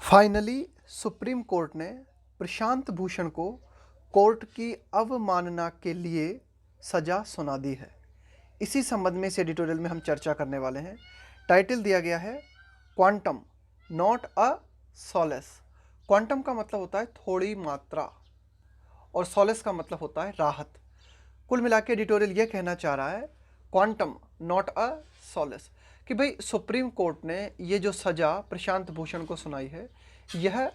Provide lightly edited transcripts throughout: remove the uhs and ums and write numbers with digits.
Finally supreme court ने प्रशांत भूषण को court की अवमानना के लिए सज़ा सुना दी है। इसी संबंध में इस एडिटोरियल में हम चर्चा करने वाले हैं। टाइटल दिया गया है quantum not a solace. Quantum का मतलब होता है थोड़ी मात्रा और सॉलेस का मतलब होता है राहत। कुल मिला के एडिटोरियल यह कहना चाह रहा है क्वांटम नॉट अ सॉलेस कि भाई सुप्रीम कोर्ट ने ये जो सज़ा प्रशांत भूषण को सुनाई है यह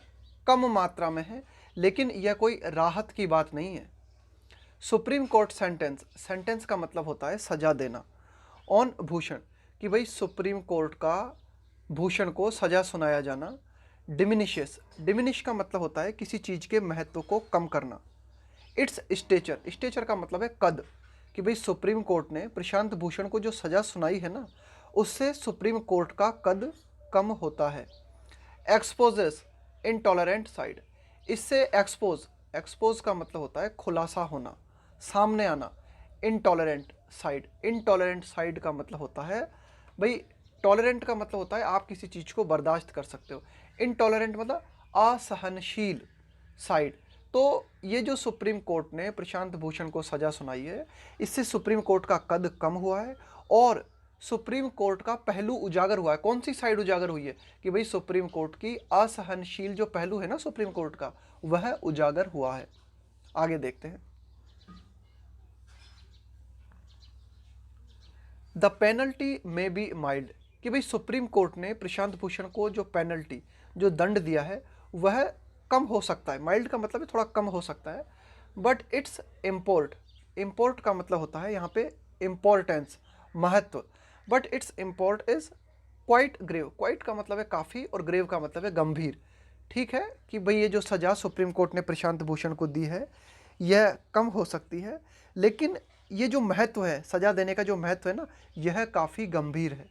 कम मात्रा में है, लेकिन यह कोई राहत की बात नहीं है। सुप्रीम कोर्ट सेंटेंस का मतलब होता है सज़ा देना ऑन भूषण कि भाई सुप्रीम कोर्ट का भूषण को सज़ा सुनाया जाना। डिमिनिश का मतलब होता है किसी चीज़ के महत्व को कम करना। इट्स स्टेचर का मतलब है कद कि भाई सुप्रीम कोर्ट ने प्रशांत भूषण को जो सज़ा सुनाई है ना, उससे सुप्रीम कोर्ट का कद कम होता है। एक्सपोजेस इनटॉलरेंट साइड, इससे एक्सपोज का मतलब होता है खुलासा होना, सामने आना। इनटॉलरेंट साइड का मतलब होता है भाई, टॉलरेंट का मतलब होता है आप किसी चीज़ को बर्दाश्त कर सकते हो, इनटॉलरेंट मतलब असहनशील साइड। तो ये जो सुप्रीम कोर्ट ने प्रशांत भूषण को सज़ा सुनाई है, इससे सुप्रीम कोर्ट का कद कम हुआ है और सुप्रीम कोर्ट का पहलू उजागर हुआ है। कौन सी साइड उजागर हुई है कि भाई सुप्रीम कोर्ट की असहनशील जो पहलू है ना सुप्रीम कोर्ट का, वह उजागर हुआ है। आगे देखते हैं। The penalty may be mild कि भाई सुप्रीम कोर्ट ने प्रशांत भूषण को जो पेनल्टी जो दंड दिया है वह कम हो सकता है। माइल्ड का मतलब है थोड़ा कम हो सकता है। बट इट्स इम्पोर्ट का मतलब होता है यहाँ पे इम्पोर्टेंस, महत्व। But it's import is quite grave. Quite का मतलब है काफ़ी और ग्रेव का मतलब है गंभीर। ठीक है कि भाई ये जो सज़ा सुप्रीम कोर्ट ने प्रशांत भूषण को दी है यह कम हो सकती है, लेकिन ये जो महत्व है, सज़ा देने का जो महत्व है ना, यह काफ़ी गंभीर है।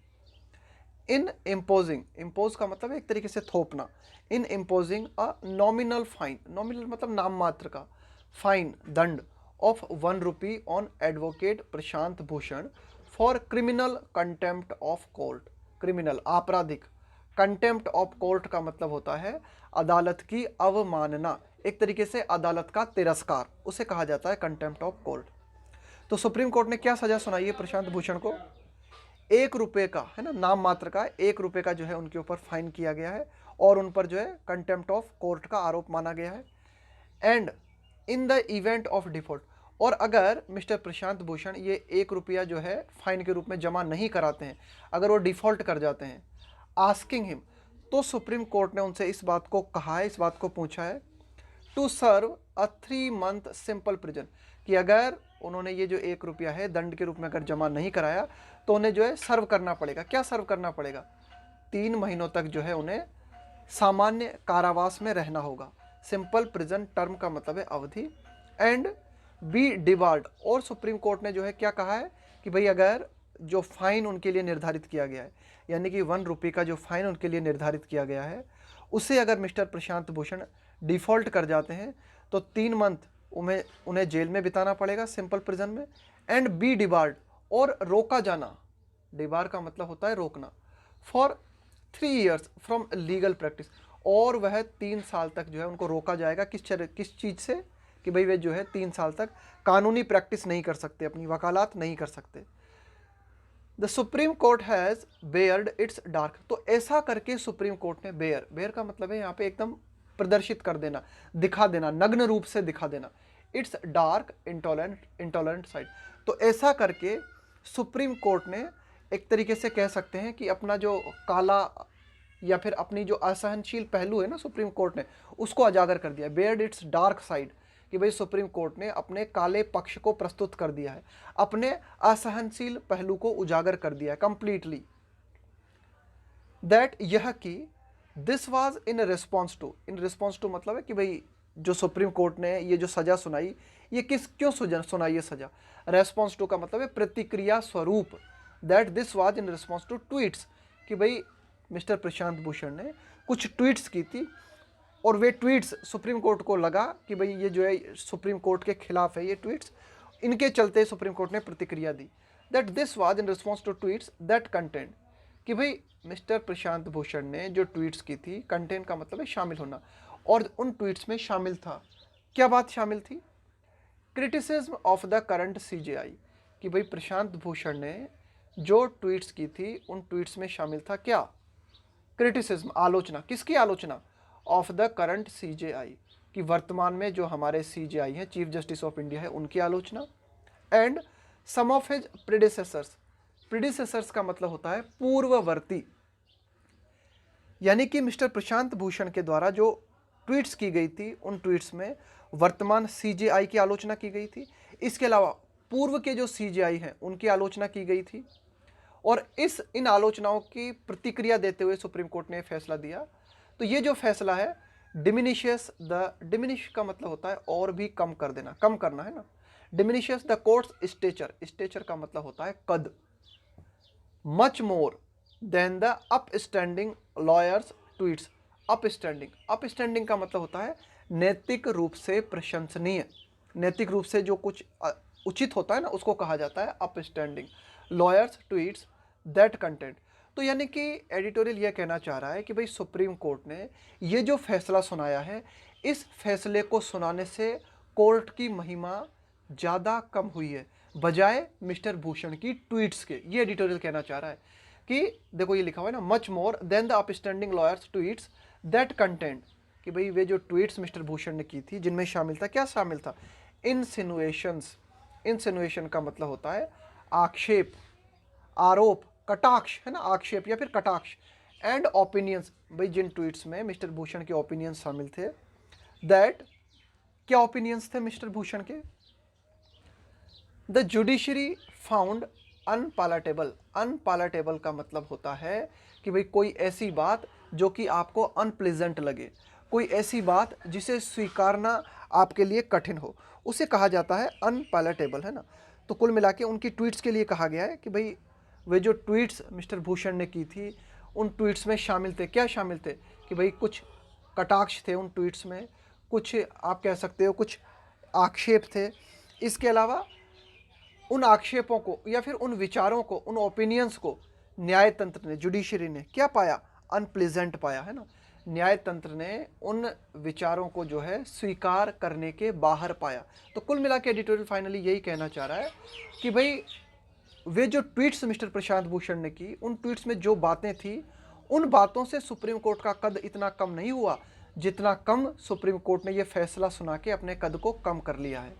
इन इम्पोज का मतलब है एक तरीके से थोपना। In imposing a nominal fine, nominal मतलब नाम मात्र का, फाइन दंड of ₹1 on advocate Prashant Bhushan for criminal contempt of court. Criminal आपराधिक, कंटेम्प्ट ऑफ कोर्ट का मतलब होता है अदालत की अवमानना, एक तरीके से अदालत का तिरस्कार, उसे कहा जाता है कंटेम्प्ट ऑफ कोर्ट। तो सुप्रीम कोर्ट ने क्या सजा सुनाई है प्रशांत भूषण को? ₹1 का, है ना, नाम मात्र का ₹1 का जो है उनके ऊपर फाइन किया गया है और उन पर जो है कंटेम्प्ट ऑफ कोर्ट का आरोप माना गया है। And in the event of default, और अगर मिस्टर प्रशांत भूषण ये ₹1 जो है फाइन के रूप में जमा नहीं कराते हैं, अगर वो डिफॉल्ट कर जाते हैं, आस्किंग हिम, तो सुप्रीम कोर्ट ने उनसे इस बात को कहा है, इस बात को पूछा है to serve a 3 month simple prison, कि अगर उन्होंने ये जो ₹1 है दंड के रूप में अगर जमा नहीं कराया तो उन्हें जो है सर्व करना पड़ेगा। क्या सर्व करना पड़ेगा? 3 महीनों तक जो है उन्हें सामान्य कारावास में रहना होगा। सिंपल प्रिजन टर्म का मतलब है अवधि। एंड बी डिबार्ड, और सुप्रीम कोर्ट ने जो है क्या कहा है कि भाई अगर जो फाइन उनके लिए निर्धारित किया गया है, यानी कि ₹1 का जो फाइन उनके लिए निर्धारित किया गया है, उसे अगर मिस्टर प्रशांत भूषण डिफ़ॉल्ट कर जाते हैं तो 3 मंथ उन्हें जेल में बिताना पड़ेगा, सिंपल प्रिजन में। एंड बी डिबार्ड, और रोका जाना, डिबार का मतलब होता है रोकना, for 3 years from legal practice, और वह 3 साल तक जो है उनको रोका जाएगा किस चीज़ से कि भाई वे जो है 3 साल तक कानूनी प्रैक्टिस नहीं कर सकते, अपनी वकालत नहीं कर सकते। The supreme court has Baird it's dark, तो ऐसा करके सुप्रीम कोर्ट ने बेयर का मतलब है यहाँ पे एकदम प्रदर्शित कर देना, दिखा देना, नग्न रूप से दिखा देना, इट्स डार्क इंटॉलरेंट साइड। तो ऐसा करके सुप्रीम कोर्ट ने एक तरीके से कह सकते हैं कि अपना जो काला या फिर अपनी जो असहनशील पहलू है ना सुप्रीम कोर्ट ने उसको उजागर कर दिया। बेयर्ड इट्स डार्क साइड कि भाई सुप्रीम कोर्ट ने अपने काले पक्ष को प्रस्तुत कर दिया है, अपने असहनशील पहलू को उजागर कर दिया है कंप्लीटली। दैट यह कि this was in response to मतलब है कि भाई जो सुप्रीम कोर्ट ने ये जो सज़ा सुनाई, ये क्यों सुनाई ये सज़ा? रेस्पॉन्स टू का मतलब है प्रतिक्रिया स्वरूप। That this was in response to tweets, कि भाई मिस्टर प्रशांत भूषण ने कुछ ट्वीट्स की थी और वे ट्वीट्स सुप्रीम कोर्ट को लगा कि भाई ये जो है सुप्रीम कोर्ट के खिलाफ है ये ट्वीट्स, इनके चलते सुप्रीम कोर्ट ने प्रतिक्रिया दी। That this was in response to tweets that content, कि भाई मिस्टर प्रशांत भूषण ने जो ट्वीट्स की थी, कंटेंट का मतलब है शामिल होना, और उन ट्वीट्स में शामिल था, क्या बात शामिल थी? Criticism of the current CJI, कि भाई प्रशांत भूषण ने जो ट्वीट्स की थी उन ट्वीट्स में शामिल था क्या? क्रिटिसिज्म, आलोचना। किसकी आलोचना? ऑफ द करंट सीजेआई, कि वर्तमान में जो हमारे सीजेआई हैं, चीफ जस्टिस ऑफ इंडिया है, उनकी आलोचना। And some of his predecessors, predecessors का मतलब होता है पूर्ववर्ती, यानी कि मिस्टर प्रशांत भूषण के द्वारा जो ट्वीट्स की गई थी उन ट्वीट्स में वर्तमान सीजेआई की आलोचना की गई थी। इसके अलावा पूर्व के जो सीजेआई हैं उनकी आलोचना की गई थी, और इन आलोचनाओं की प्रतिक्रिया देते हुए सुप्रीम कोर्ट ने फैसला दिया। तो ये जो फैसला है, डिमिनिश का मतलब होता है और भी कम कर देना, कम करना है ना। Diminishes the court's stature, stature का मतलब होता है कद, much more than the upstanding lawyers tweets. Upstanding का मतलब होता है नैतिक रूप से प्रशंसनीय, नैतिक रूप से जो कुछ उचित होता है ना, उसको कहा जाता है upstanding lawyers tweets that content. तो यानी कि एडिटोरियल यह कहना चाह रहा है कि भाई सुप्रीम कोर्ट ने ये जो फैसला सुनाया है, इस फैसले को सुनाने से कोर्ट की महिमा ज़्यादा कम हुई है बजाय मिस्टर भूषण की ट्वीट्स के। ये एडिटोरियल कहना चाह रहा है कि देखो ये लिखा हुआ है ना, much more than the upstanding lawyers tweets that content, कि भाई वे जो ट्वीट्स मिस्टर भूषण ने की थी जिनमें शामिल था, क्या शामिल था? इंसिनुएशंस। इंसिनुएशन का मतलब होता है आक्षेप, आरोप, कटाक्ष, है ना, आक्षेप या फिर कटाक्ष। एंड ओपिनियंस, भाई जिन ट्वीट्स में मिस्टर भूषण के ओपिनियंस शामिल थे, दैट, क्या ओपिनियंस थे मिस्टर भूषण के? The judiciary found unpalatable. Unpalatable का मतलब होता है कि भाई कोई ऐसी बात जो कि आपको अनप्लेजेंट लगे, कोई ऐसी बात जिसे स्वीकारना आपके लिए कठिन हो, उसे कहा जाता है अनपालेटेबल, है ना। तो कुल मिला के उनकी ट्वीट्स के लिए कहा गया है कि भाई वे जो ट्वीट्स मिस्टर भूषण ने की थी उन ट्वीट्स में शामिल थे, क्या शामिल थे? कि भाई कुछ कटाक्ष थे उन ट्वीट्स में, कुछ आप कह सकते हो कुछ आक्षेप थे। इसके अलावा उन आक्षेपों को या फिर उन विचारों को, उन ओपिनियंस को न्यायतंत्र ने, जुडिशरी ने क्या पाया? अनप्लेजेंट पाया, है ना। न्यायतंत्र ने उन विचारों को जो है स्वीकार करने के बाहर पाया। तो कुल मिला के एडिटोरियल फाइनली यही कहना चाह रहा है कि भाई वे जो ट्वीट्स मिस्टर प्रशांत भूषण ने की, उन ट्वीट्स में जो बातें थी, उन बातों से सुप्रीम कोर्ट का कद इतना कम नहीं हुआ जितना कम सुप्रीम कोर्ट ने यह फैसला सुना के अपने कद को कम कर लिया है।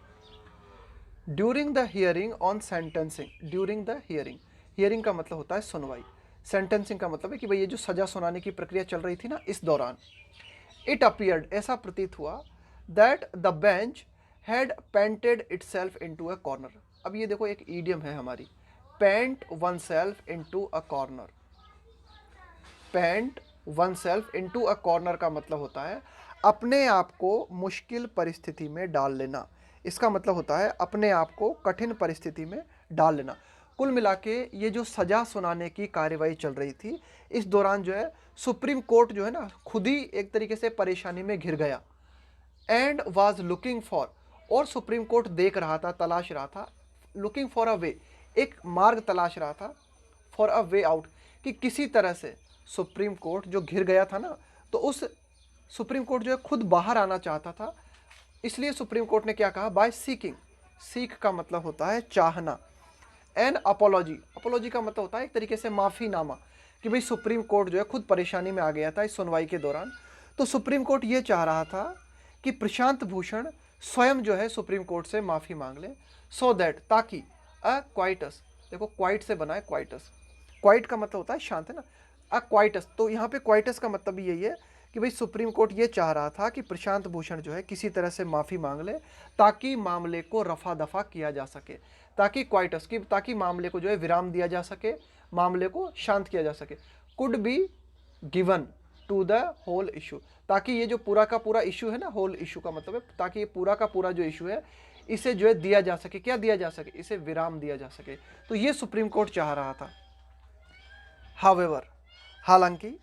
During the hearing on sentencing, during the hearing, hearing का मतलब होता है सुनवाई, सेंटेंसिंग का मतलब है कि भाई ये जो सजा सुनाने की प्रक्रिया चल रही थी ना, इस दौरान इट अपीयर्ड, ऐसा प्रतीत हुआ, that the bench had painted itself into a corner. अब ये देखो एक ईडियम है हमारी, pent one self into a corner. Pent one self into a corner का मतलब होता है अपने आप को मुश्किल परिस्थिति में डाल लेना। इसका मतलब होता है अपने आप को कठिन परिस्थिति में डाल लेना। कुल मिला के ये जो सजा सुनाने की कार्यवाही चल रही थी, इस दौरान जो है सुप्रीम कोर्ट जो है ना खुद ही एक तरीके से परेशानी में घिर गया। एंड वाज लुकिंग फॉर, और सुप्रीम कोर्ट देख रहा था, तलाश रहा था, लुकिंग फॉर अ वे, एक मार्ग तलाश रहा था, फॉर अ वे आउट, कि किसी तरह से सुप्रीम कोर्ट जो घिर गया था ना, तो उस सुप्रीम कोर्ट जो है खुद बाहर आना चाहता था। इसलिए सुप्रीम कोर्ट ने क्या कहा? बाय सीकिंग, सीक का मतलब होता है चाहना, एन अपोलॉजी, अपोलॉजी का मतलब होता है एक तरीके से माफ़ीनामा, कि भाई सुप्रीम कोर्ट जो है खुद परेशानी में आ गया था इस सुनवाई के दौरान। तो सुप्रीम कोर्ट ये चाह रहा था कि प्रशांत भूषण स्वयं जो है सुप्रीम कोर्ट से माफ़ी मांग ले, सो दैट, ताकि अ क्वाइटस, देखो क्वाइट से बना है क्वाइटस, क्वाइट का मतलब होता है शांत, है ना, अ क्वाइटस। तो यहाँ पे क्वाइटस का मतलब भी यही है कि भाई सुप्रीम कोर्ट ये चाह रहा था कि प्रशांत भूषण जो है किसी तरह से माफ़ी मांग ले, ताकि मामले को रफा दफा किया जा सके, ताकि क्वाइटस की, ताकि मामले को जो है विराम दिया जा सके, मामले को शांत किया जा सके। Could be given to the whole issue, ताकि ये जो पूरा का पूरा इशू है ना, होल इशू का मतलब है ताकि ये पूरा का पूरा जो इशू है इसे जो है दिया जा सके, क्या दिया जा सके? इसे विराम दिया जा सके। तो ये सुप्रीम कोर्ट चाह रहा था। हावेवर, हालांकि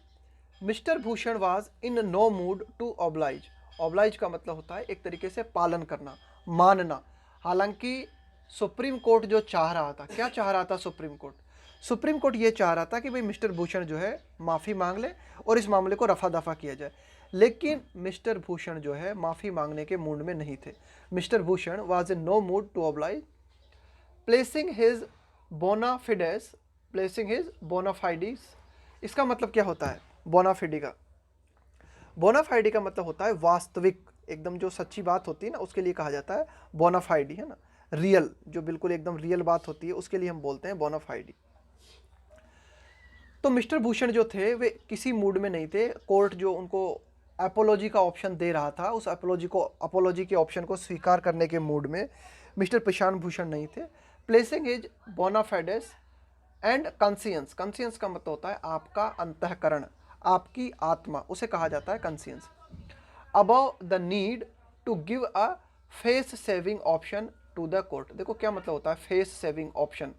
mister Bhushan was in no mood to oblige, oblige का मतलब होता है एक तरीके से पालन करना, मानना। हालांकि सुप्रीम कोर्ट जो चाह रहा था, क्या चाह रहा था सुप्रीम कोर्ट? सुप्रीम कोर्ट ये चाह रहा था कि भाई मिस्टर भूषण जो है माफ़ी मांग ले और इस मामले को रफा दफा किया जाए, लेकिन मिस्टर भूषण जो है माफ़ी मांगने के मूड में नहीं थे। Mister Bhushan was in no mood to oblige, placing his bona fides, placing his bona fides. इसका मतलब क्या होता है बोनाफिडी का? बोनाफाइडी का मतलब होता है वास्तविक, एकदम जो सच्ची बात होती है ना उसके लिए कहा जाता है बोनाफाइडी, है ना, रियल, जो बिल्कुल एकदम रियल बात होती है उसके लिए हम बोलते हैं बोनाफाइडी। तो मिस्टर भूषण जो थे वे किसी मूड में नहीं थे। कोर्ट जो उनको अपोलॉजी का ऑप्शन दे रहा था उस अपोलॉजी के ऑप्शन को स्वीकार करने के मूड में मिस्टर प्रशांत भूषण नहीं थे। प्लेसिंग हिज बोनाफाइडेस एंड कंसियंस, कंसियंस का मतलब होता है आपका अंतःकरण, आपकी आत्मा, उसे कहा जाता है conscience, above the need to give a face saving option to the court. देखो क्या मतलब होता है face saving option.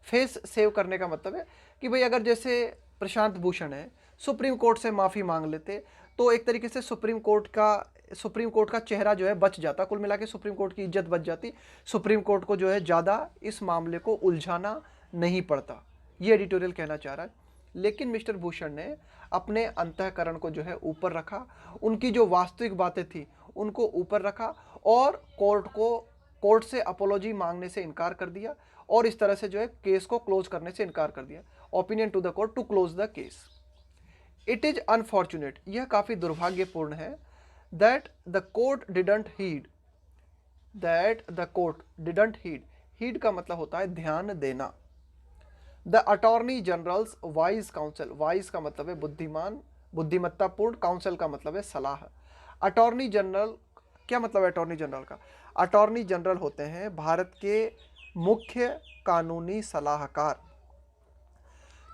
Face save करने का मतलब है कि भाई अगर जैसे प्रशांत भूषण है सुप्रीम कोर्ट से माफ़ी मांग लेते तो एक तरीके से सुप्रीम कोर्ट का चेहरा जो है बच जाता, कुल मिला के सुप्रीम कोर्ट की इज्जत बच जाती, सुप्रीम कोर्ट को जो है ज़्यादा इस मामले को उलझाना नहीं पड़ता, ये एडिटोरियल कहना चाह रहा है। लेकिन मिस्टर भूषण ने अपने अंतःकरण को जो है ऊपर रखा, उनकी जो वास्तविक बातें थी उनको ऊपर रखा और कोर्ट से अपोलॉजी मांगने से इनकार कर दिया और इस तरह से जो है केस को क्लोज करने से इनकार कर दिया। Opinion to the court to close the case. It is unfortunate, यह काफ़ी दुर्भाग्यपूर्ण है, that the court didn't heed, that the court didn't heed, heed का मतलब होता है ध्यान देना, the attorney general's wise counsel, wise का मतलब है बुद्धिमान, बुद्धिमत्तापूर्ण, काउंसिल का मतलब है सलाह। अटॉर्नी जनरल, क्या मतलब है अटॉर्नी जनरल का? अटॉर्नी जनरल होते हैं भारत के मुख्य कानूनी सलाहकार।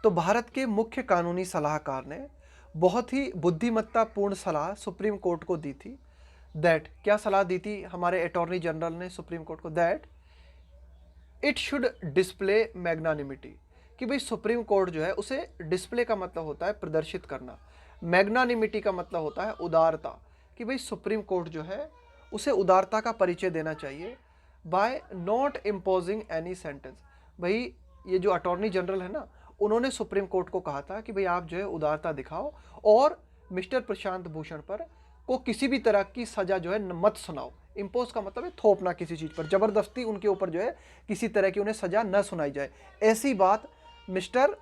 तो भारत के मुख्य कानूनी सलाहकार ने बहुत ही बुद्धिमत्तापूर्ण सलाह सुप्रीम कोर्ट को दी थी। दैट, क्या सलाह दी थी हमारे अटॉर्नी जनरल ने सुप्रीम कोर्ट को? That it should display magnanimity, कि भाई सुप्रीम कोर्ट जो है उसे, डिस्प्ले का मतलब होता है प्रदर्शित करना, मैग्नानिमिटी का मतलब होता है उदारता, कि भाई सुप्रीम कोर्ट जो है उसे उदारता का परिचय देना चाहिए। By not imposing any sentence, भाई ये जो अटॉर्नी जनरल है ना उन्होंने सुप्रीम कोर्ट को कहा था कि भाई आप जो है उदारता दिखाओ और मिस्टर प्रशांत भूषण पर को किसी भी तरह की सज़ा जो है मत सुनाओ। इम्पोज का मतलब है थोपना, किसी चीज़ पर ज़बरदस्ती उनके ऊपर जो है किसी तरह की उन्हें सज़ा न सुनाई जाए। ऐसी बात मिस्टर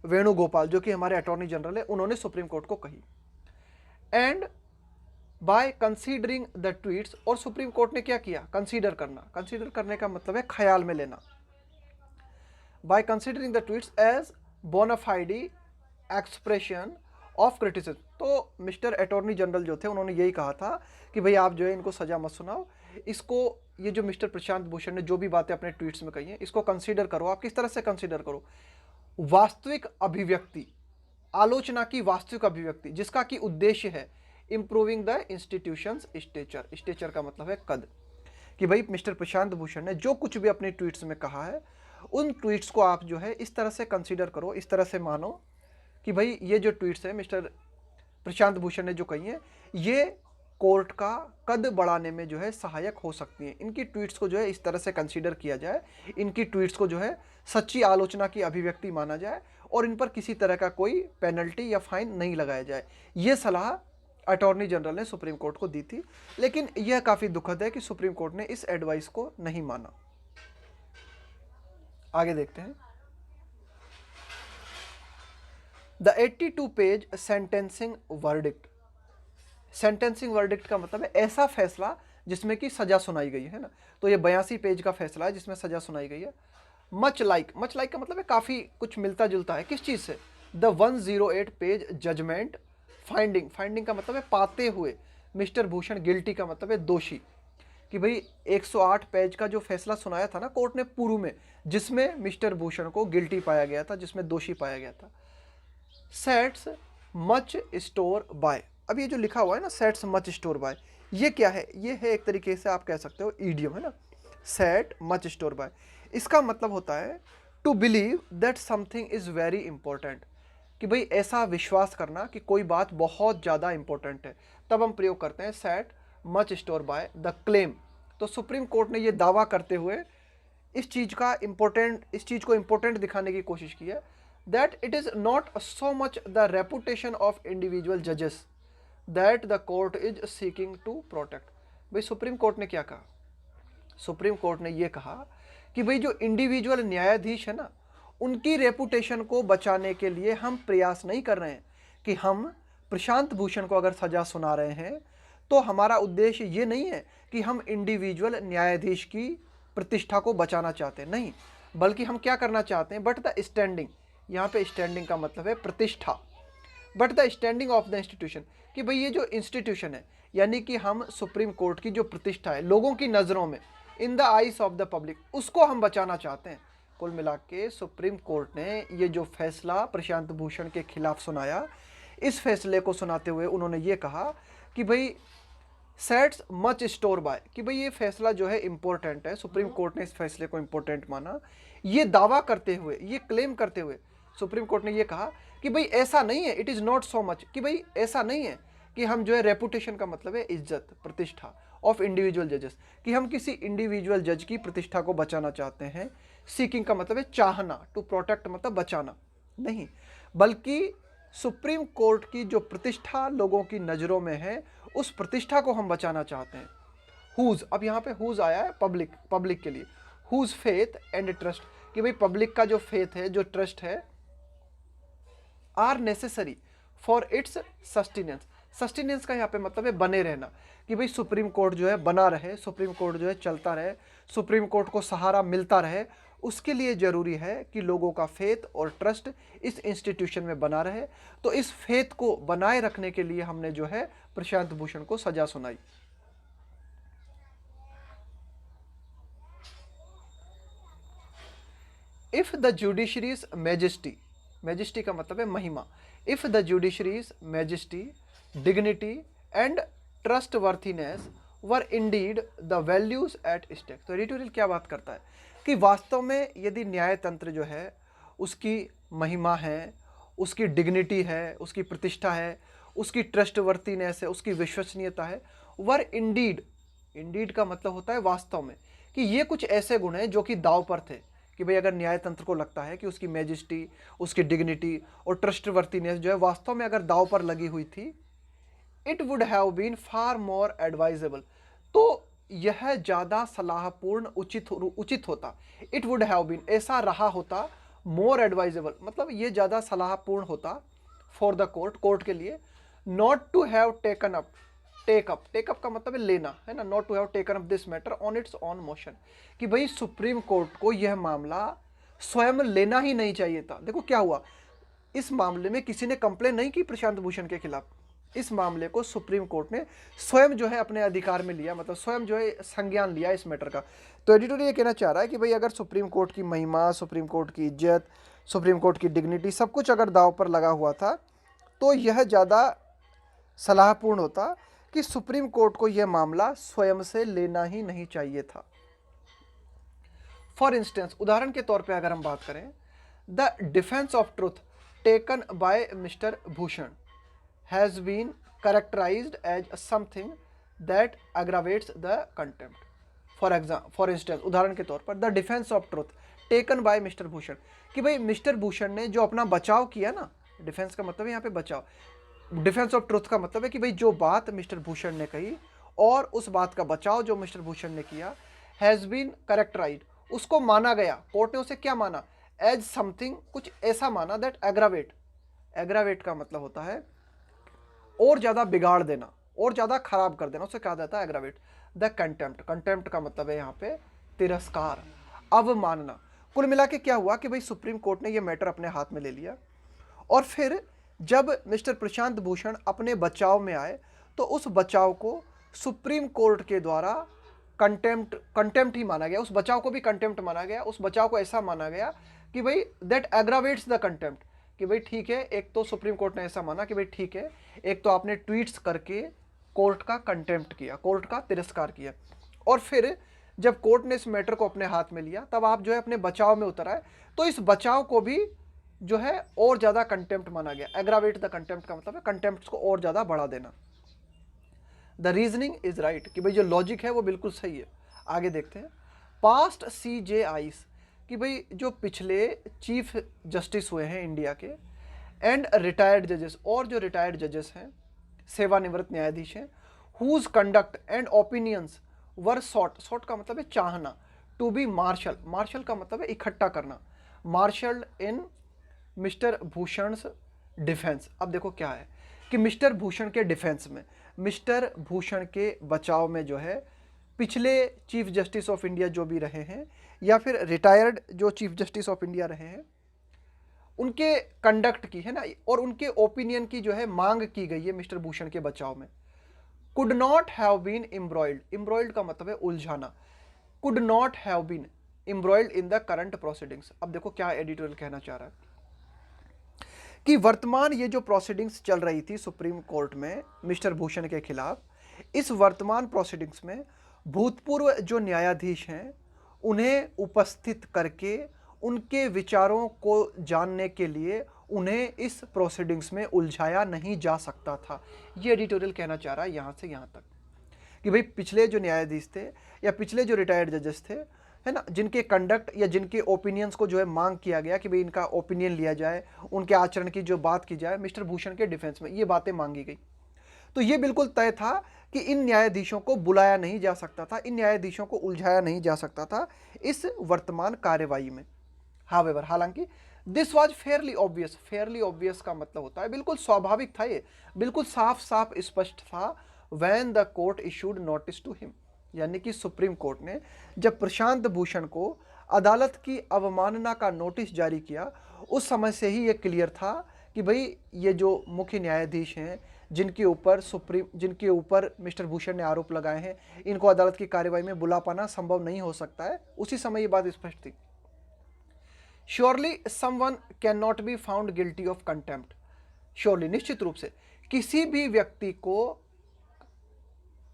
वेणुगोपाल जो कि हमारे अटॉर्नी जनरल है उन्होंने सुप्रीम कोर्ट को कही। And by considering the tweets, और सुप्रीम कोर्ट ने क्या किया? कंसीडर करना, कंसीडर करने का मतलब है ख्याल में लेना। By considering the tweets as bona fide expression of criticism, तो मिस्टर अटॉर्नी जनरल जो थे उन्होंने यही कहा था कि भाई आप जो है इनको सज़ा मत सुनाओ, इसको, ये जो मिस्टर प्रशांत भूषण ने जो भी बातें अपने ट्वीट्स में कही हैं इसको कंसीडर करो। आप किस तरह से कंसीडर करो? वास्तविक अभिव्यक्ति, आलोचना की वास्तविक अभिव्यक्ति जिसका कि उद्देश्य है improving the institution's stature, stature का मतलब है कद, कि भाई मिस्टर प्रशांत भूषण ने जो कुछ भी अपने ट्वीट्स में कहा है उन ट्वीट्स को आप जो है इस तरह से कंसीडर करो, इस तरह से मानो कि भाई ये जो ट्वीट्स है मिस्टर प्रशांत भूषण ने जो कही है ये कोर्ट का कद बढ़ाने में जो है सहायक हो सकती हैं। इनकी ट्वीट्स को जो है इस तरह से कंसीडर किया जाए, इनकी ट्वीट्स को जो है सच्ची आलोचना की अभिव्यक्ति माना जाए और इन पर किसी तरह का कोई पेनल्टी या फाइन नहीं लगाया जाए। ये सलाह अटॉर्नी जनरल ने सुप्रीम कोर्ट को दी थी, लेकिन यह काफ़ी दुखद है कि सुप्रीम कोर्ट ने इस एडवाइस को नहीं माना। आगे देखते हैं। The 82 page sentencing verdict, sentencing verdict का मतलब है ऐसा फैसला जिसमें कि सजा सुनाई गई है ना, तो ये 82 पेज का फैसला है जिसमें सजा सुनाई गई है। मच लाइक का मतलब है काफ़ी कुछ मिलता जुलता है, किस चीज़ से? द 108 पेज जजमेंट फाइंडिंग का मतलब है पाते हुए मिस्टर भूषण गिल्टी का मतलब है दोषी, कि भाई 108 पेज का जो फैसला सुनाया था ना कोर्ट ने पूर्व में, जिसमें मिस्टर भूषण को गिल्टी पाया गया था, जिसमें दोषी पाया गया था। सेट्स मच स्टोर बाय, अब ये जो लिखा हुआ है ना सेट्स मच स्टोर बाय, ये क्या है? ये है एक तरीके से आप कह सकते हो ईडियम, है ना, सेट मच स्टोर बाय। इसका मतलब होता है to believe that something is very important, कि भाई ऐसा विश्वास करना कि कोई बात बहुत ज़्यादा इंपॉर्टेंट है, तब हम प्रयोग करते हैं set much store by the claim. तो सुप्रीम कोर्ट ने ये दावा करते हुए इस चीज़ को इम्पोर्टेंट दिखाने की कोशिश की है, that it is not so much the reputation of individual जजेस that the court is seeking to protect. भाई सुप्रीम कोर्ट ने क्या कहा? सुप्रीम कोर्ट ने ये कहा कि भाई जो इंडिविजुअल न्यायाधीश है ना, उनकी रेपुटेशन को बचाने के लिए हम प्रयास नहीं कर रहे हैं कि हम प्रशांत भूषण को अगर सजा सुना रहे हैं तो हमारा उद्देश्य ये नहीं है कि हम इंडिविजुअल न्यायाधीश की प्रतिष्ठा को बचाना चाहते हैं, नहीं, बल्कि हम क्या करना चाहते हैं, बट द स्टैंडिंग, यहाँ पे स्टैंडिंग का मतलब है प्रतिष्ठा, but the standing of the institution, कि भाई ये जो इंस्टीट्यूशन है, यानी कि हम सुप्रीम कोर्ट की जो प्रतिष्ठा है लोगों की नज़रों में, in the eyes of the public, उसको हम बचाना चाहते हैं। कुल मिला के सुप्रीम कोर्ट ने ये जो फैसला प्रशांत भूषण के खिलाफ सुनाया, इस फैसले को सुनाते हुए उन्होंने ये कहा कि भाई सेट्स मच स्टोर बाय, कि भाई ये फैसला जो है इम्पोर्टेंट है, सुप्रीम कोर्ट ने इस फैसले को इम्पोर्टेंट माना। ये दावा करते हुए, ये क्लेम करते हुए सुप्रीम कोर्ट ने ये कहा कि भाई ऐसा नहीं है, it is not so much, कि भाई ऐसा नहीं है कि हम जो है रेपुटेशन का मतलब है इज्जत, प्रतिष्ठा ऑफ इंडिविजुअल जजेस, कि हम किसी इंडिविजुअल जज की प्रतिष्ठा को बचाना चाहते हैं। सीकिंग का मतलब है चाहना, टू प्रोटेक्ट मतलब बचाना नहीं, बल्कि सुप्रीम कोर्ट की जो प्रतिष्ठा लोगों की नज़रों में है, उस प्रतिष्ठा को हम बचाना चाहते हैं। हुज, अब यहाँ पे हुज आया है पब्लिक के लिए, हुज फेथ एंड ट्रस्ट, कि भाई पब्लिक का जो फेथ है, जो ट्रस्ट है, are necessary for its sustenance. Sustenance का यहाँ पे मतलब है बने रहना, कि भाई सुप्रीम कोर्ट जो है बना रहे, सुप्रीम कोर्ट जो है चलता रहे, सुप्रीम कोर्ट को सहारा मिलता रहे, उसके लिए ज़रूरी है कि लोगों का फेथ और ट्रस्ट इस इंस्टीट्यूशन में बना रहे। तो इस फेथ को बनाए रखने के लिए हमने जो है प्रशांत भूषण को सजा सुनाई। If the judiciary's majesty, majesty का मतलब है महिमा, if the judiciary's majesty, dignity and trustworthiness were indeed the values at stake. तो एडिटोरियल क्या बात करता है कि वास्तव में यदि न्यायतंत्र जो है उसकी महिमा है, उसकी डिग्निटी है, उसकी प्रतिष्ठा है, उसकी ट्रस्टवर्थीनेस है, उसकी विश्वसनीयता है, वर इंडीड, इंडीड का मतलब होता है वास्तव में, कि ये कुछ ऐसे गुण हैं जो कि दाव पर थे, कि भाई अगर न्यायतंत्र को लगता है कि उसकी मैजेस्टी, उसकी डिग्निटी और ट्रस्टवर्थीनेस जो है वास्तव में अगर दाव पर लगी हुई थी, it would have been far more advisable, तो यह ज़्यादा सलाहपूर्ण उचित होता। इट वुड हैव बीन, ऐसा रहा होता, मोर एडवाइजेबल मतलब ये ज़्यादा सलाहपूर्ण होता, फॉर द कोर्ट, कोर्ट के लिए, not to have taken up, take up का मतलब है लेना, है ना, not to have taken up this matter on its own motion, कि भाई सुप्रीम कोर्ट को यह मामला स्वयं लेना ही नहीं चाहिए था। देखो क्या हुआ, इस मामले में किसी ने कंप्लेन नहीं की प्रशांत भूषण के खिलाफ, इस मामले को सुप्रीम कोर्ट ने स्वयं जो है अपने अधिकार में लिया, मतलब स्वयं जो है संज्ञान लिया इस मैटर का। तो एडिटर ये कहना चाह रहा है कि भाई अगर सुप्रीम कोर्ट की महिमा, सुप्रीम कोर्ट की इज्जत, सुप्रीम कोर्ट की डिग्निटी, सब कुछ अगर दांव पर लगा हुआ था, तो यह ज़्यादा सलाहपूर्ण होता कि सुप्रीम कोर्ट को यह मामला स्वयं से लेना ही नहीं चाहिए था। फॉर इंस्टेंस, उदाहरण के तौर पे अगर हम बात करें, the defence of truth taken by mister Bhushan has been characterized as something that aggravates the contempt. For instance, उदाहरण के तौर पर, the defence of truth taken by mister Bhushan, कि भाई मिस्टर भूषण ने जो अपना बचाव किया ना, डिफेंस का मतलब है यहाँ पे बचाव, डिफेंस ऑफ ट्रूथ का मतलब है कि भाई जो बात मिस्टर भूषण ने कही और उस बात का बचाव जो मिस्टर भूषण ने किया, हैज़ बीन करेक्टराइज, उसको माना गया, कोर्ट ने उसे क्या माना, एज समथिंग, कुछ ऐसा माना, दैट एग्रावेट, एग्रावेट का मतलब होता है और ज़्यादा बिगाड़ देना, और ज़्यादा खराब कर देना, उसे कहा जाता है एग्रावेट। द कंटेम्प्ट, कंटेम्प्ट का मतलब है यहाँ पे तिरस्कार, अवमानना। कुल मिला के क्या हुआ कि भाई सुप्रीम कोर्ट ने ये मैटर अपने हाथ में ले लिया, और फिर जब मिस्टर प्रशांत भूषण अपने बचाव में आए, तो उस बचाव को सुप्रीम कोर्ट के द्वारा कंटेम्प्ट ही माना गया, उस बचाव को भी कंटेम्प्ट माना गया, उस बचाव को ऐसा माना गया कि भाई दैट एग्रावेट्स द कंटेम्प्ट, कि भाई ठीक है, एक तो सुप्रीम कोर्ट ने ऐसा माना कि भाई ठीक है, एक तो आपने ट्वीट्स करके कोर्ट का कंटेम्प्ट किया, कोर्ट का तिरस्कार किया, और फिर जब कोर्ट ने इस मैटर को अपने हाथ में लिया, तब आप जो है अपने बचाव में उतर आए, तो इस बचाव को भी जो है और ज़्यादा कंटेम्प्ट माना गया। एग्रावेट द कंटेम्प्ट का मतलब है कंटेम्प्ट को और ज़्यादा बढ़ा देना। द रीजनिंग इज राइट, कि भाई जो लॉजिक है वो बिल्कुल सही है। आगे देखते हैं, पास्ट CJIs कि भाई जो पिछले चीफ जस्टिस हुए हैं इंडिया के एंड रिटायर्ड जजेस और जो रिटायर्ड जजेस हैं, सेवानिवृत्त न्यायाधीश हैं, whose conduct and opinions were sought का मतलब है चाहना, टू बी मार्शल, मार्शल का मतलब है इकट्ठा करना, मार्शल इन मिस्टर भूषण डिफेंस। अब देखो क्या है कि मिस्टर भूषण के डिफेंस में, मिस्टर भूषण के बचाव में जो है पिछले चीफ जस्टिस ऑफ इंडिया जो भी रहे हैं या फिर रिटायर्ड जो चीफ जस्टिस ऑफ इंडिया रहे हैं, उनके कंडक्ट की है ना और उनके ओपिनियन की जो है मांग की गई है मिस्टर भूषण के बचाव में। Could not have been embroiled, embroiled का मतलब है उलझाना, could not have been embroiled in the current proceedings. अब देखो क्या एडिटोरियल कहना चाह रहा है कि वर्तमान ये जो प्रोसीडिंग्स चल रही थी सुप्रीम कोर्ट में मिस्टर भूषण के खिलाफ, इस वर्तमान प्रोसीडिंग्स में भूतपूर्व जो न्यायाधीश हैं उन्हें उपस्थित करके उनके विचारों को जानने के लिए उन्हें इस प्रोसीडिंग्स में उलझाया नहीं जा सकता था। ये एडिटोरियल कहना चाह रहा है यहाँ से यहाँ तक कि भाई पिछले जो न्यायाधीश थे या पिछले जो रिटायर्ड जजेस थे, है ना, जिनके कंडक्ट या जिनके ओपिनियंस को जो है मांग किया गया कि भाई इनका ओपिनियन लिया जाए, उनके आचरण की जो बात की जाए, मिस्टर भूषण के डिफेंस में ये बातें मांगी गई। तो ये बिल्कुल तय था कि इन न्यायाधीशों को बुलाया नहीं जा सकता था, इन न्यायाधीशों को उलझाया नहीं जा सकता था इस वर्तमान कार्यवाही में। हावेवर, हालांकि this was Fairlie obvious, Fairlie obvious का मतलब होता है बिल्कुल स्वाभाविक था, ये बिल्कुल साफ साफ स्पष्ट था। When the court issued notice to him, यानी कि सुप्रीम कोर्ट ने जब प्रशांत भूषण को अदालत की अवमानना का नोटिस जारी किया, उस समय से ही ये क्लियर था कि भाई ये जो मुख्य न्यायाधीश हैं जिनके ऊपर मिस्टर भूषण ने आरोप लगाए हैं, इनको अदालत की कार्यवाही में बुला पाना संभव नहीं हो सकता है। उसी समय ये बात स्पष्ट थी। Surely someone can not be found guilty of contempt, surely निश्चित रूप से किसी भी व्यक्ति को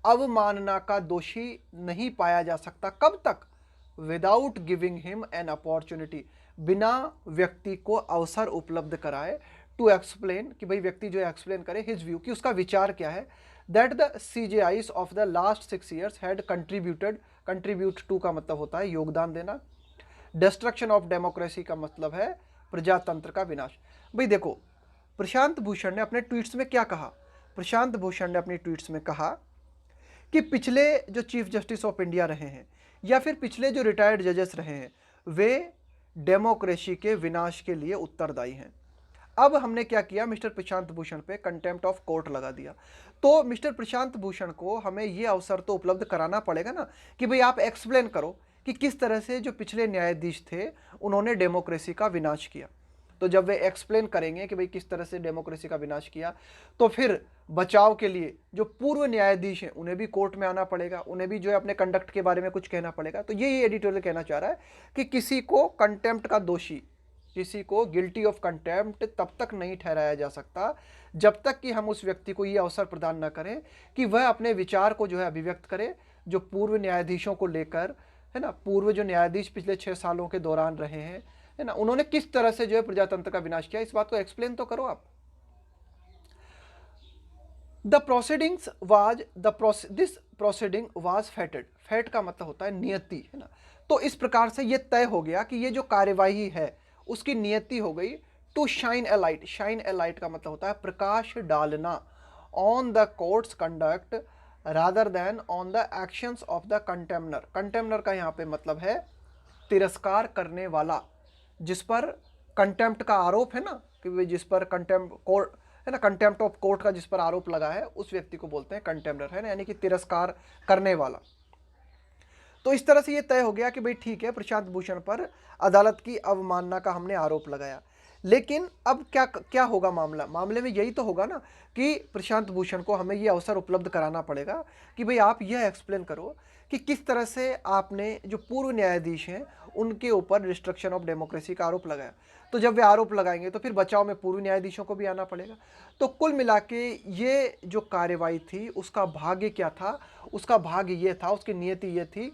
अवमानना का दोषी नहीं पाया जा सकता। कब तक? Without giving him an opportunity, बिना व्यक्ति को अवसर उपलब्ध कराए टू एक्सप्लेन, कि भाई व्यक्ति जो एक्सप्लेन करे हिज व्यू, कि उसका विचार क्या है, that the CJIs of the last 6 years had contributed, contribute to का मतलब होता है योगदान देना, डिस्ट्रक्शन ऑफ डेमोक्रेसी का मतलब है प्रजातंत्र का विनाश। भाई देखो प्रशांत भूषण ने अपने ट्वीट्स में क्या कहा, प्रशांत भूषण ने अपने ट्वीट्स में कहा कि पिछले जो चीफ जस्टिस ऑफ इंडिया रहे हैं या फिर पिछले जो रिटायर्ड जजेस रहे हैं वे डेमोक्रेसी के विनाश के लिए उत्तरदायी हैं। अब हमने क्या किया, मिस्टर प्रशांत भूषण पे कंटेम्प्ट ऑफ कोर्ट लगा दिया। तो मिस्टर प्रशांत भूषण को हमें ये अवसर तो उपलब्ध कराना पड़ेगा ना कि भाई आप एक्सप्लेन करो कि किस तरह से जो पिछले न्यायाधीश थे उन्होंने डेमोक्रेसी का विनाश किया। तो जब वे एक्सप्लेन करेंगे कि भाई किस तरह से डेमोक्रेसी का विनाश किया, तो फिर बचाव के लिए जो पूर्व न्यायाधीश हैं उन्हें भी कोर्ट में आना पड़ेगा, उन्हें भी जो है अपने कंडक्ट के बारे में कुछ कहना पड़ेगा। तो ये एडिटोरियल कहना चाह रहा है कि किसी को कंटेम्प्ट का दोषी, किसी को गिल्टी ऑफ कंटेम्प्ट तब तक नहीं ठहराया जा सकता जब तक कि हम उस व्यक्ति को ये अवसर प्रदान न करें कि वह अपने विचार को जो है अभिव्यक्त करे, जो पूर्व न्यायाधीशों को लेकर, है ना, पूर्व जो न्यायाधीश पिछले 6 सालों के दौरान रहे हैं, है ना, उन्होंने किस तरह से जो है प्रजातंत्र का विनाश किया, इस बात को एक्सप्लेन तो करो आप। The proceedings was this proceeding was fated, fate का मतलब होता है नियति, है ना। तो इस प्रकार से ये तय हो गया कि ये जो कार्यवाही है उसकी नियति हो गई to shine a light, shine a light का मतलब होता है प्रकाश डालना, on the court's conduct rather than on the actions of the contemnor. Contemnor का यहाँ पे मतलब है तिरस्कार करने वाला, जिस पर कंटेम्प्ट का आरोप है ना, कि जिस पर कंटेम्प्ट कोर्ट है ना, कंटेम्प्ट ऑफ कोर्ट का जिस पर आरोप लगा है उस व्यक्ति को बोलते हैं कंटेम्नर, है ना, यानी कि तिरस्कार करने वाला। तो इस तरह से ये तय हो गया कि भाई ठीक है, प्रशांत भूषण पर अदालत की अवमानना का हमने आरोप लगाया। लेकिन अब क्या क्या होगा मामले में यही तो होगा ना कि प्रशांत भूषण को हमें ये अवसर उपलब्ध कराना पड़ेगा कि भाई आप यह एक्सप्लेन करो कि किस तरह से आपने जो पूर्व न्यायाधीश हैं उनके ऊपर डिस्ट्रक्शन ऑफ डेमोक्रेसी का आरोप लगाया। तो जब वे आरोप लगाएंगे तो फिर बचाव में पूर्व न्यायाधीशों को भी आना पड़ेगा। तो कुल मिला के ये जो कार्यवाही थी उसका भाग्य क्या था, उसका भाग्य ये था, उसकी नियति ये थी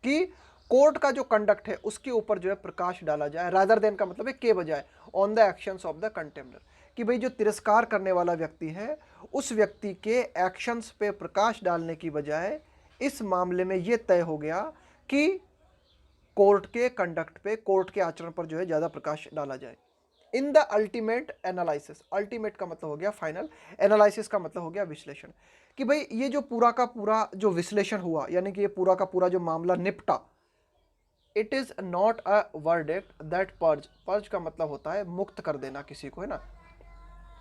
कि कोर्ट का जो कंडक्ट है उसके ऊपर जो है प्रकाश डाला जाए, रादर देन का मतलब है के बजाय, on the actions of the contemnor, कि भाई जो तिरस्कार करने वाला व्यक्ति है उस व्यक्ति के एक्शंस पे प्रकाश डालने की बजाय इस मामले में ये तय हो गया कि कोर्ट के कंडक्ट पे, कोर्ट के आचरण पर जो है ज़्यादा प्रकाश डाला जाए। In the ultimate analysis, ultimate का मतलब हो गया फाइनल, एनालिसिस का मतलब हो गया विश्लेषण, कि भाई ये जो पूरा का पूरा जो विश्लेषण हुआ, यानी कि ये पूरा का पूरा जो मामला निपटा, it is not a verdict that purge, purge का मतलब होता है मुक्त कर देना किसी को, है ना,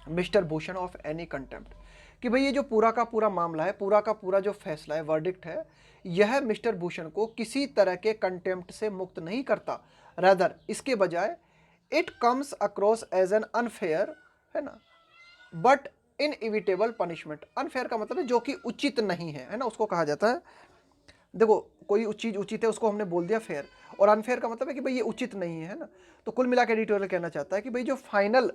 mister Bhushan of any contempt, कि भाई ये जो पूरा का पूरा मामला है, पूरा का पूरा जो फैसला है, वर्डिक्ट है, यह मिस्टर भूषण को किसी तरह के कंटेम्प्ट से मुक्त नहीं करता, रादर इसके बजाय it comes across as an unfair, है ना, बट इनएविटेबल पनिशमेंट। अनफेयर का मतलब है जो कि उचित नहीं है ना, उसको कहा जाता है। देखो कोई चीज़ उचित है उसको हमने बोल दिया फेयर, और अनफेयर का मतलब है कि भाई ये उचित नहीं है ना। तो कुल मिला के एडिटोरियल कहना चाहता है कि भाई जो फाइनल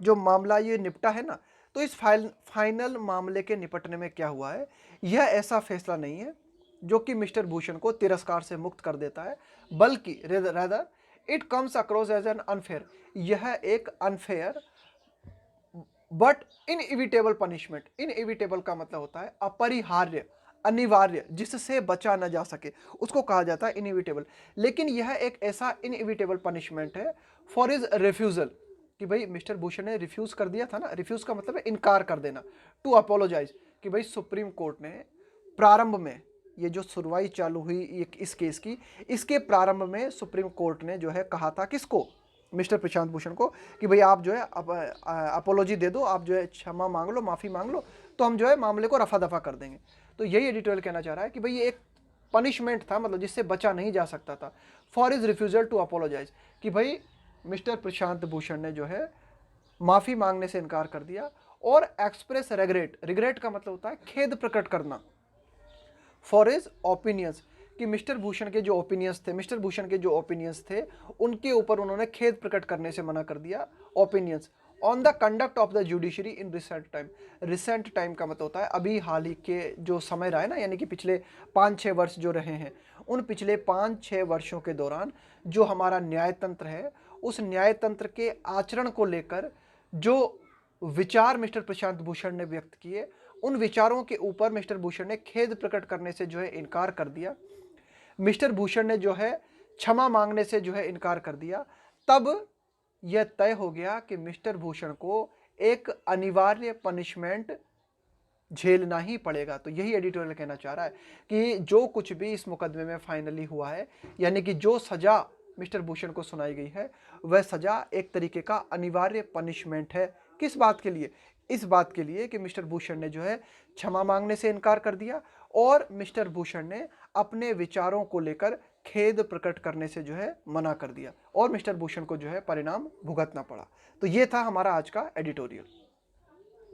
जो मामला ये निपटा है ना, तो इस फाइनल मामले के निपटने में क्या हुआ है, यह ऐसा फैसला नहीं है जो कि मिस्टर भूषण को तिरस्कार से मुक्त कर देता है, बल्कि rather it comes across as an unfair, यह एक unfair but inevitable punishment. Inevitable का मतलब होता है अपरिहार्य, अनिवार्य, जिससे बचा न जा सके, उसको कहा जाता है इनएविटेबल। लेकिन यह एक ऐसा इनएविटेबल पनिशमेंट है फॉर इज रिफ्यूजल, कि भाई मिस्टर भूषण ने रिफ्यूज कर दिया था ना, रिफ्यूज का मतलब है इनकार कर देना, टू अपोलोजाइज, कि भाई सुप्रीम कोर्ट ने प्रारंभ में, ये जो सुनवाई चालू हुई इस केस की, इसके प्रारंभ में सुप्रीम कोर्ट ने जो है कहा था किसको, मिस्टर प्रशांत भूषण को, कि भाई आप जो है अपोलॉजी दे दो, आप जो है क्षमा मांग लो, माफ़ी मांग लो, तो हम जो है मामले को रफा दफा कर देंगे। तो यही एडिटोरियल कहना चाह रहा है कि भाई ये एक पनिशमेंट था, मतलब जिससे बचा नहीं जा सकता था, for is refusal to apologise, कि भाई मिस्टर प्रशांत भूषण ने जो है माफ़ी मांगने से इनकार कर दिया, और एक्सप्रेस रेग्रेट, रिग्रेट का मतलब होता है खेद प्रकट करना, फॉर हिज ओपिनियंस, कि मिस्टर भूषण के जो ओपिनियंस थे, मिस्टर भूषण के जो ओपिनियंस थे उनके ऊपर उन्होंने खेद प्रकट करने से मना कर दिया, opinions on the conduct of the judiciary in recent time. Recent time का मतलब होता है अभी हाल ही के जो समय रहा है ना, यानी कि पिछले 5-6 वर्ष जो रहे हैं, उन पिछले 5-6 वर्षों के दौरान जो हमारा न्यायतंत्र है, उस न्यायतंत्र के आचरण को लेकर जो विचार मिस्टर प्रशांत भूषण ने व्यक्त किए, उन विचारों के ऊपर मिस्टर भूषण ने खेद प्रकट करने से जो है इनकार कर दिया, मिस्टर भूषण ने जो है क्षमा मांगने से जो है इनकार कर दिया, तब यह तय हो गया कि मिस्टर भूषण को एक अनिवार्य पनिशमेंट झेलना ही पड़ेगा। तो यही एडिटोरियल कहना चाह रहा है कि जो कुछ भी इस मुकदमे में फाइनली हुआ है, यानी कि जो सजा मिस्टर भूषण को सुनाई गई है, वह सजा एक तरीके का अनिवार्य पनिशमेंट है। किस बात के लिए? इस बात के लिए कि मिस्टर भूषण ने जो है क्षमा मांगने से इनकार कर दिया, और मिस्टर भूषण ने अपने विचारों को लेकर खेद प्रकट करने से जो है मना कर दिया, और मिस्टर भूषण को जो है परिणाम भुगतना पड़ा। तो ये था हमारा आज का एडिटोरियल।